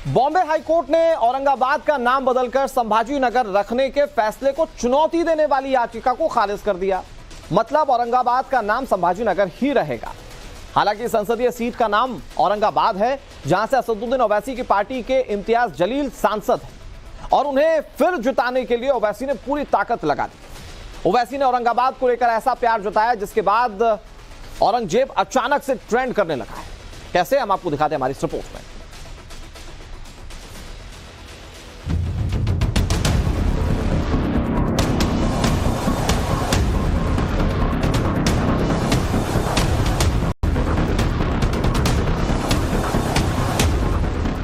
Bombay high court ने औरंगाबाद का नाम बदलकर संभाजी नगर रखने के फैसले को चुनौती देने वाली याचिका को खारिज कर दिया। मतलब औरंगाबाद का नाम संभाजी नगर ही रहेगा। हालांकि संसदीय सीट का नाम औरंगाबाद है, जहां से असदुद्दीन ओवैसी की पार्टी के इम्तियाज जलील सांसद हैं और उन्हें फिर जिताने के लिए ओवैसी ने पूरी ताकत लगा दी। ओवैसी ने औरंगाबाद को लेकर ऐसा प्यार जताया जिसके बाद औरंगजेब अचानक से ट्रेंड करने लगा है। कैसे, हम आपको दिखाते हैं हमारी इस रिपोर्ट में।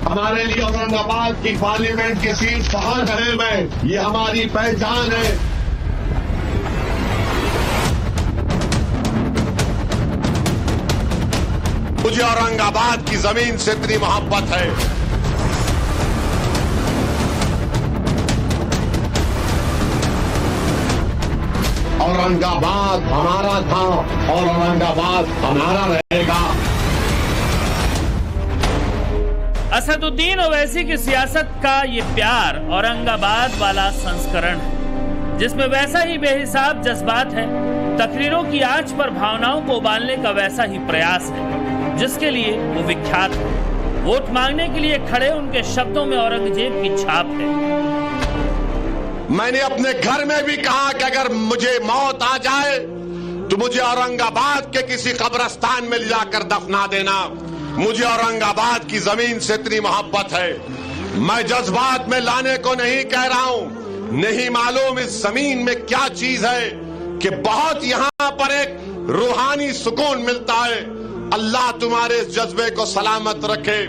हमारे लिए औरंगाबाद की पार्लियामेंट की सीट बहुत अहम है। ये हमारी पहचान है। मुझे औरंगाबाद की जमीन से इतनी मोहब्बत है। औरंगाबाद हमारा था और औरंगाबाद हमारा रहेगा। असदुद्दीन ओवैसी की सियासत का ये प्यार औरंगाबाद वाला संस्करण है, जिसमें वैसा ही बेहिसाब जज्बात है। तकरीरों की आंच पर भावनाओं को उबालने का वैसा ही प्रयास है, जिसके लिए वो विख्यात है। वोट मांगने के लिए खड़े उनके शब्दों में औरंगजेब की छाप है। मैंने अपने घर में भी कहा कि अगर मुझे मौत आ जाए तो मुझे औरंगाबाद के किसी कब्रिस्तान में ले जाकर दफना देना। मुझे औरंगाबाद की जमीन से इतनी मोहब्बत है। मैं जज्बात में लाने को नहीं कह रहा हूं। नहीं मालूम इस जमीन में क्या चीज है कि बहुत यहां पर एक रूहानी सुकून मिलता है। अल्लाह तुम्हारे इस जज्बे को सलामत रखे।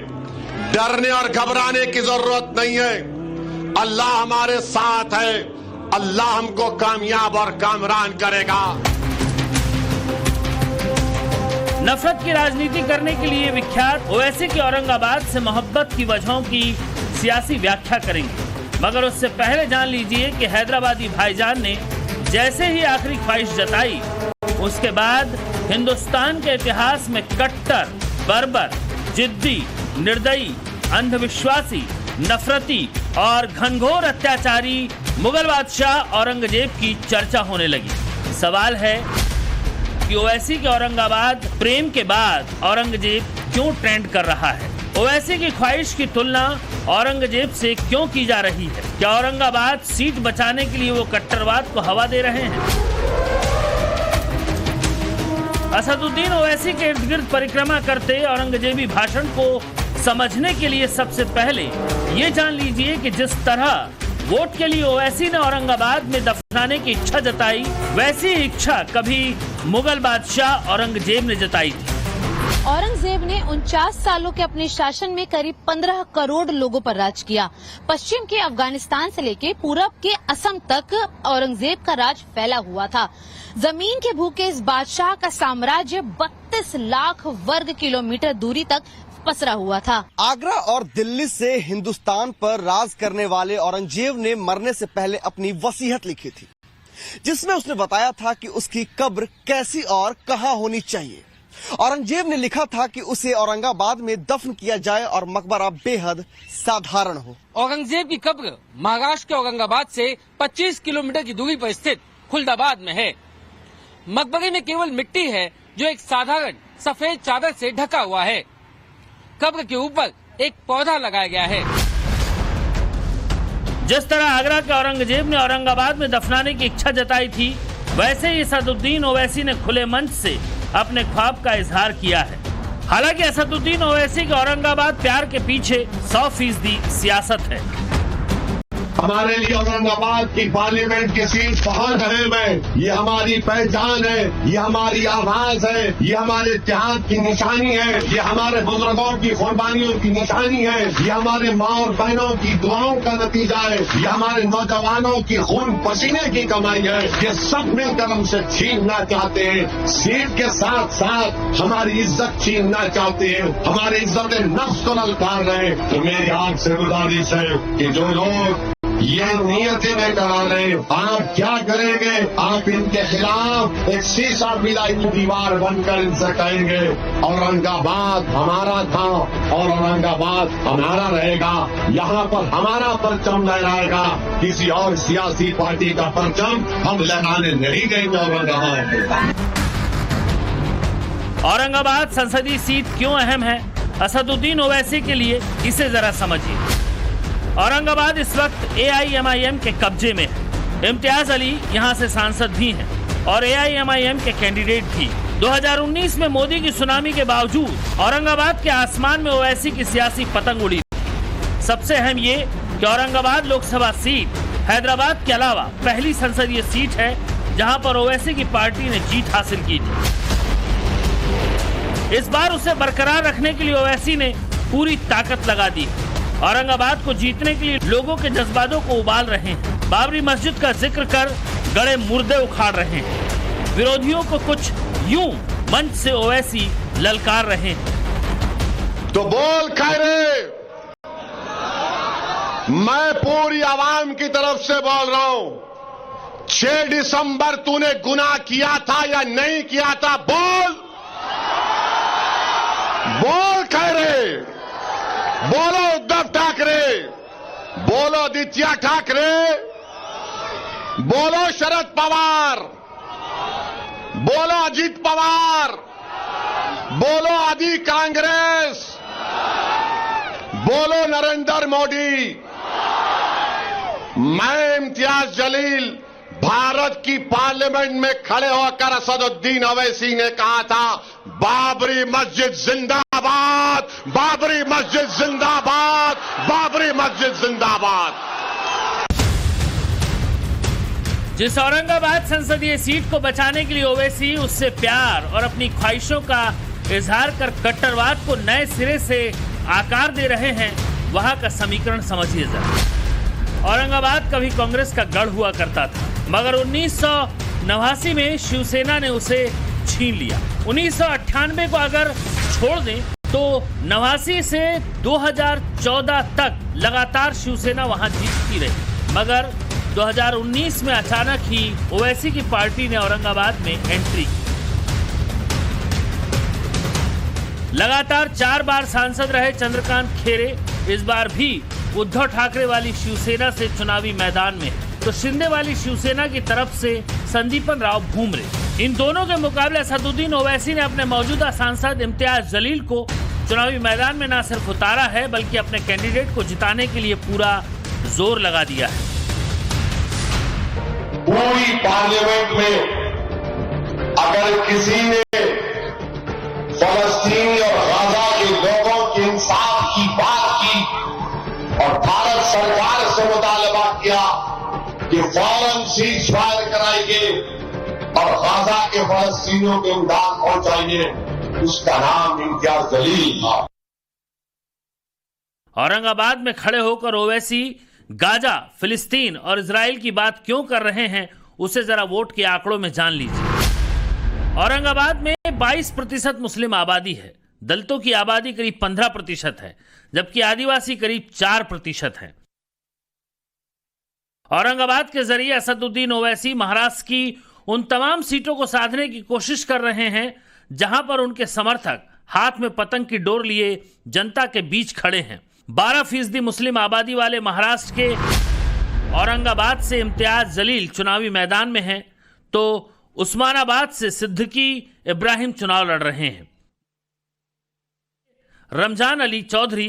डरने और घबराने की जरूरत नहीं है। अल्लाह हमारे साथ है। अल्लाह हमको कामयाब और कामरान करेगा। नफरत की राजनीति करने के लिए विख्यात ओवैसी की औरंगाबाद से मोहब्बत की वजहों की सियासी व्याख्या करेंगे, मगर उससे पहले जान लीजिए कि हैदराबादी भाईजान ने जैसे ही आखिरी ख्वाहिश जताई, उसके बाद हिंदुस्तान के इतिहास में कट्टर, बर्बर, जिद्दी, निर्दयी, अंधविश्वासी, नफरती और घनघोर अत्याचारी मुगल बादशाह औरंगजेब की चर्चा होने लगी। सवाल है कि ओवैसी के औरंगाबाद प्रेम के बाद औरंगजेब क्यों ट्रेंड कर रहा है? ओवैसी की ख्वाहिश की तुलना औरंगजेब से क्यों की जा रही है? क्या औरंगाबाद सीट बचाने के लिए वो कट्टरवाद को हवा दे रहे हैं? असदुद्दीन ओवैसी के इर्द गिर्द परिक्रमा करते औरंगजेबी भाषण को समझने के लिए सबसे पहले ये जान लीजिए कि जिस तरह वोट के लिए ओवैसी ने औरंगाबाद में दफनाने की इच्छा जताई, वैसी इच्छा कभी मुगल बादशाह औरंगजेब ने जताई थी। औरंगजेब ने 49 सालों के अपने शासन में करीब 15 करोड़ लोगों पर राज किया। पश्चिम के अफगानिस्तान से लेकर पूरब के असम तक औरंगजेब का राज फैला हुआ था। जमीन के भूखे इस बादशाह का साम्राज्य 32 लाख वर्ग किलोमीटर दूरी तक पसरा हुआ था। आगरा और दिल्ली से हिंदुस्तान पर राज करने वाले औरंगजेब ने मरने से पहले अपनी वसीयत लिखी थी, जिसमें उसने बताया था कि उसकी कब्र कैसी और कहां होनी चाहिए। औरंगजेब ने लिखा था कि उसे औरंगाबाद में दफन किया जाए और मकबरा बेहद साधारण हो। औरंगजेब की कब्र महाराष्ट्र के औरंगाबाद से 25 किलोमीटर की दूरी पर स्थित खुलदाबाद में है। मकबरे में केवल मिट्टी है, जो एक साधारण सफेद चादर से ढका हुआ है। कब्र के ऊपर एक पौधा लगाया गया है। जिस तरह आगरा के औरंगजेब ने औरंगाबाद में दफनाने की इच्छा जताई थी, वैसे ही असदुद्दीन ओवैसी ने खुले मंच से अपने ख्वाब का इजहार किया है। हालांकि असदुद्दीन ओवैसी के औरंगाबाद प्यार के पीछे 100% सियासत है। हमारे लिए औरंगाबाद की पार्लियामेंट की सीट बहुत अहम है। ये हमारी पहचान है। ये हमारी आवाज है। ये हमारे इत्तेहाद की निशानी है। ये हमारे बुजुर्गों की कुर्बानियों की निशानी है। ये हमारे माँ और बहनों की दुआओं का नतीजा है। ये हमारे नौजवानों की खून पसीने की कमाई है। ये सब मिलकर हमसे छीनना चाहते हैं। सीट के साथ साथ हमारी इज्जत छीनना चाहते हैं। हमारी इज्जत नफ्स को ललकार रहे। तो मेरी आपसे गुजारिश है कि जो लोग ये नियति में करा रहे। आप क्या करेंगे? आप इनके खिलाफ एक शीशा मिलाई की दीवार बनकर इनसे कहेंगे औरंगाबाद हमारा था और औरंगाबाद हमारा रहेगा। यहाँ पर हमारा परचम लहराएगा, किसी और सियासी पार्टी का परचम हम लहराने नहीं देंगे औरंगाबाद। औरंगाबाद संसदीय सीट क्यों अहम है असदुद्दीन ओवैसी के लिए, इसे जरा समझिए। औरंगाबाद इस वक्त AIMIM के कब्जे में है। इम्तियाज अली यहां से सांसद भी हैं और AIMIM के कैंडिडेट भी। 2019 में मोदी की सुनामी के बावजूद औरंगाबाद के आसमान में ओवैसी की सियासी पतंग उड़ी। सबसे अहम ये कि औरंगाबाद लोकसभा सीट हैदराबाद के अलावा पहली संसदीय सीट है जहां पर ओवैसी की पार्टी ने जीत हासिल की थी। इस बार उसे बरकरार रखने के लिए ओवैसी ने पूरी ताकत लगा दी। औरंगाबाद को जीतने के लिए लोगों के जज्बातों को उबाल रहे हैं। बाबरी मस्जिद का जिक्र कर गड़े मुर्दे उखाड़ रहे हैं। विरोधियों को कुछ यूं मंच से ओवैसी ललकार रहे हैं। तो बोल खैरे, मैं पूरी आवाम की तरफ से बोल रहा हूं, 6 दिसंबर तूने गुनाह किया था या नहीं किया था? बोल खैरे, बोलो उद्धव ठाकरे, बोलो आदित्य ठाकरे, बोलो शरद पवार, बोलो अजीत पवार, बोलो आदि कांग्रेस, बोलो नरेंद्र मोदी। मैं इम्तियाज जलील भारत की पार्लियामेंट में खड़े होकर असदुद्दीन ओवैसी ने कहा था, बाबरी मस्जिद जिंदाबाद, बाबरी मस्जिद जिंदाबाद, बाबरी मस्जिद जिंदाबाद। जिस औरंगाबाद संसदीय सीट को बचाने के लिए ओवैसी उससे प्यार और अपनी ख्वाहिशों का इजहार कर कट्टरवाद को नए सिरे से आकार दे रहे हैं, वहां का समीकरण समझिए जरा। औरंगाबाद कभी कांग्रेस का गढ़ हुआ करता था, मगर 1989 में शिवसेना ने उसे छीन लिया। 1998 को अगर छोड़ दें तो 89 से 2014 तक लगातार शिवसेना वहां जीतती रही, मगर 2019 में अचानक ही ओवैसी की पार्टी ने औरंगाबाद में एंट्री की। लगातार 4 बार सांसद रहे चंद्रकांत खेरे इस बार भी उद्धव ठाकरे वाली शिवसेना से चुनावी मैदान में, तो शिंदे वाली शिवसेना की तरफ से संदीपन राव भूमरे। इन दोनों के मुकाबले असदुद्दीन ओवैसी ने अपने मौजूदा सांसद इम्तियाज जलील को चुनावी मैदान में न सिर्फ उतारा है बल्कि अपने कैंडिडेट को जिताने के लिए पूरा जोर लगा दिया है। पूरी पार्लियामेंट में अगर किसी ने फलस्तीनी और गाजा के लोगों के इंसाफ की बात की और भारत सरकार से मुतालबा किया कि फौरन सीज फायर कराइए और गाजा के फलस्तीनियों को इमदाद पहुंचाइए, उसका नाम इम्तियाज जलील था। औरंगाबाद में खड़े होकर ओवैसी गाजा, फिलिस्तीन और इजराइल की बात क्यों कर रहे हैं, उसे जरा वोट के आंकड़ों में जान लीजिए। औरंगाबाद में 22% मुस्लिम आबादी है, दलितों की आबादी करीब 15% है, जबकि आदिवासी करीब 4% है। औरंगाबाद के जरिए असदुद्दीन ओवैसी महाराष्ट्र की उन तमाम सीटों को साधने की कोशिश कर रहे हैं जहां पर उनके समर्थक हाथ में पतंग की डोर लिए जनता के बीच खड़े हैं। 12% मुस्लिम आबादी वाले महाराष्ट्र के औरंगाबाद से इम्तियाज जलील चुनावी मैदान में हैं, तो उस्मानाबाद से सिद्दीकी इब्राहिम चुनाव लड़ रहे हैं। रमजान अली चौधरी